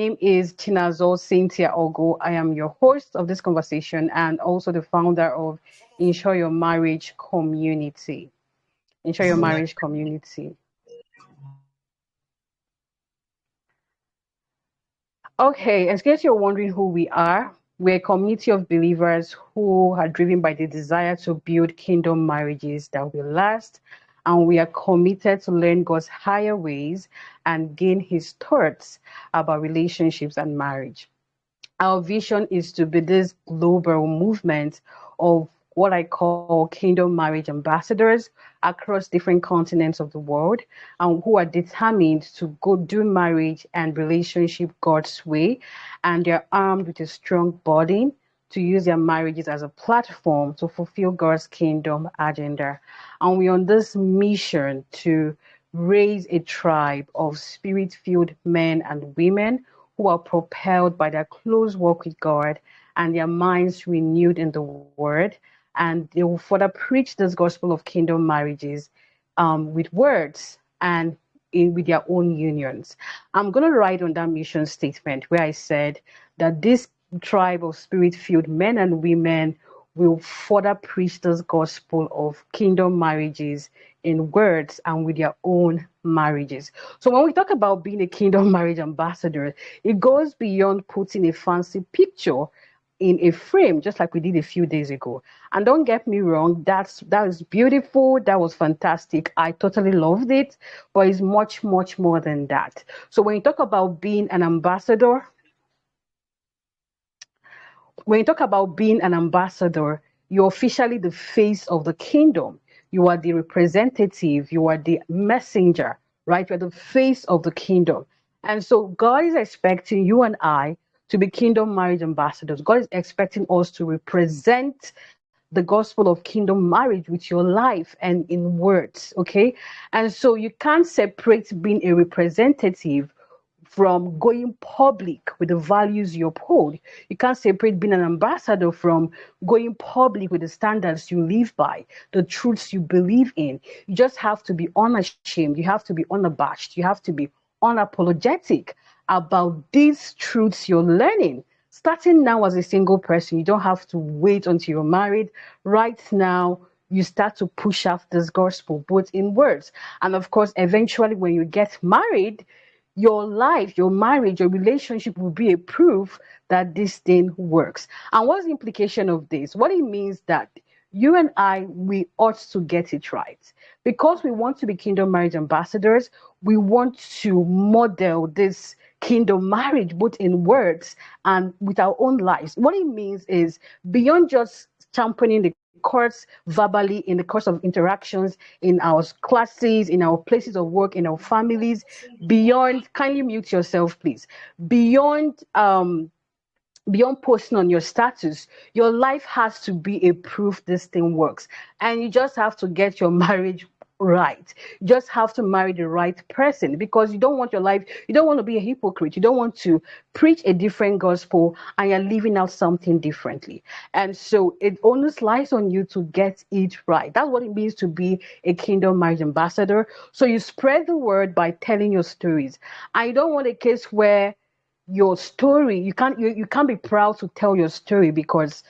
name is Chinazol Cynthia Ogo. I am your host of this conversation and also the founder of Ensure Your Marriage Community. Ensure Your Marriage Community. Okay, in case you're wondering who we are, we're a community of believers who are driven by the desire to build kingdom marriages that will last. And we are committed to learn God's higher ways and gain his thoughts about relationships and marriage. Our vision is to be this global movement of what I call kingdom marriage ambassadors across different continents of the world, and who are determined to go do marriage and relationship God's way, and they're armed with a strong body to use their marriages as a platform to fulfill God's kingdom agenda. And we're on this mission to raise a tribe of spirit-filled men and women who are propelled by their close walk with God and their minds renewed in the Word. And they will further preach this gospel of kingdom marriages with words and with their own unions. I'm going to write on that mission statement where I said that this tribe of spirit-filled men and women will further preach this gospel of kingdom marriages in words and with their own marriages. So when we talk about being a kingdom marriage ambassador, it goes beyond putting a fancy picture in a frame, just like we did a few days ago. And don't get me wrong, that is beautiful. That was fantastic. I totally loved it, but it's much, much more than that. So when you talk about being an ambassador, you're officially the face of the kingdom. You are the representative, you are the messenger, right? You're the face of the kingdom. And so God is expecting you and I to be kingdom marriage ambassadors. God is expecting us to represent the gospel of kingdom marriage with your life and in words, okay? And so you can't separate being a representative from going public with the values you uphold. You can't separate being an ambassador from going public with the standards you live by, the truths you believe in. You just have to be unashamed. You have to be unabashed. You have to be unapologetic about these truths you're learning. Starting now as a single person, you don't have to wait until you're married. Right now, you start to push out this gospel, both in words. And of course, eventually, when you get married, your life, your marriage, your relationship will be a proof that this thing works. And what's the implication of this? What it means that you and I, we ought to get it right. Because we want to be kingdom marriage ambassadors, we want to model this kingdom marriage both in words and with our own lives. What it means is beyond just championing the course verbally in the course of interactions in our classes, in our places of work, in our families, beyond, kindly mute yourself, please, beyond posting on your status, your life has to be a proof this thing works. And you just have to get your marriage right. You just have to marry the right person, because you don't want your life, you don't want to be a hypocrite. You don't want to preach a different gospel and you're living out something differently. And so it only lies on you to get it right. That's what it means to be a kingdom marriage ambassador. So you spread the word by telling your stories. I don't want a case where your story, you can't be proud to tell your story because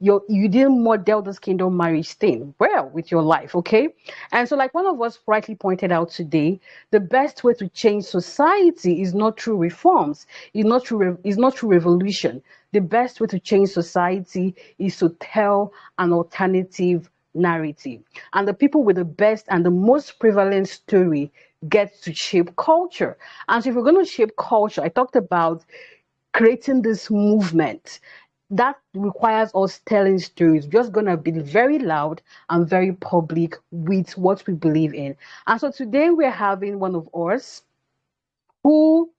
you didn't model this kingdom marriage thing well with your life, okay? And so, like one of us rightly pointed out today, the best way to change society is not through reforms, is not through revolution. The best way to change society is to tell an alternative narrative. And the people with the best and the most prevalent story get to shape culture. And so if we're going to shape culture, I talked about creating this movement that requires us telling stories. We're just going to be very loud and very public with what we believe in. And so today we're having one of us who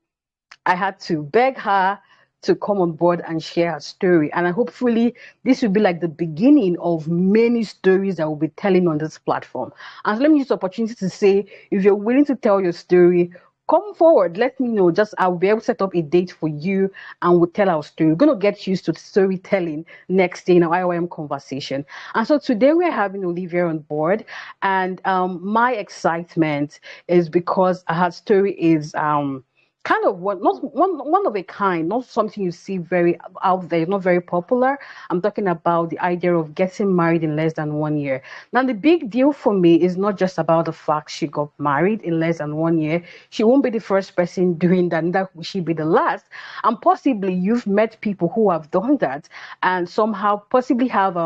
I had to beg her to come on board and share her story. And hopefully this will be like the beginning of many stories that we'll be telling on this platform. And so let me use the opportunity to say, if you're willing to tell your story, come forward, let me know. Just I'll be able to set up a date for you and we'll tell our story. We're going to get used to storytelling next day in our IYM conversation. And so today we're having Olivia on board. And my excitement is because her story is kind of one of a kind, not something you see very out there, not very popular. I'm talking about the idea of getting married in less than 1 year. Now, the big deal for me is not just about the fact she got married in less than 1 year. She won't be the first person doing that, neither will she be the last. And possibly you've met people who have done that and somehow possibly have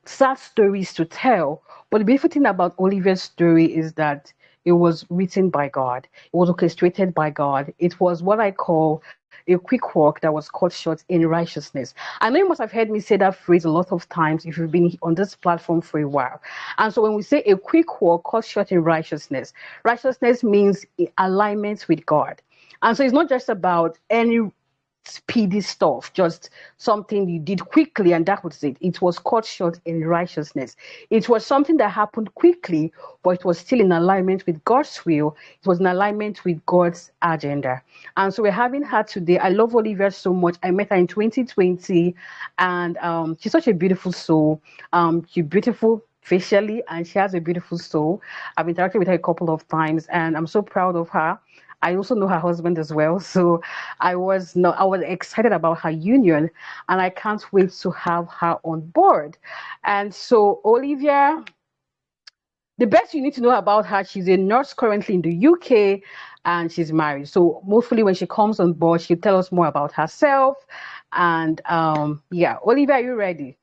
sad stories to tell. But the beautiful thing about Olivia's story is that it was written by God. It was orchestrated by God. It was what I call a quick walk that was cut short in righteousness. I know you must have heard me say that phrase a lot of times if you've been on this platform for a while. And so when we say a quick walk cut short in righteousness, righteousness means alignment with God. And so it's not just about any speedy stuff, just something you did quickly and that was it. It was cut short in righteousness. It was something that happened quickly, but it was still in alignment with God's will. It was in alignment with God's agenda. And so we're having her today. I love Olivia so much. I met her in 2020 and she's such a beautiful soul. She's beautiful facially and she has a beautiful soul. I've interacted with her a couple of times and I'm so proud of her. I also know her husband as well, so I was excited about her union, and I can't wait to have her on board. And so, Olivia, the best you need to know about her, she's a nurse currently in the UK, and she's married. So, hopefully, when she comes on board, she'll tell us more about herself. And yeah, Olivia, are you ready?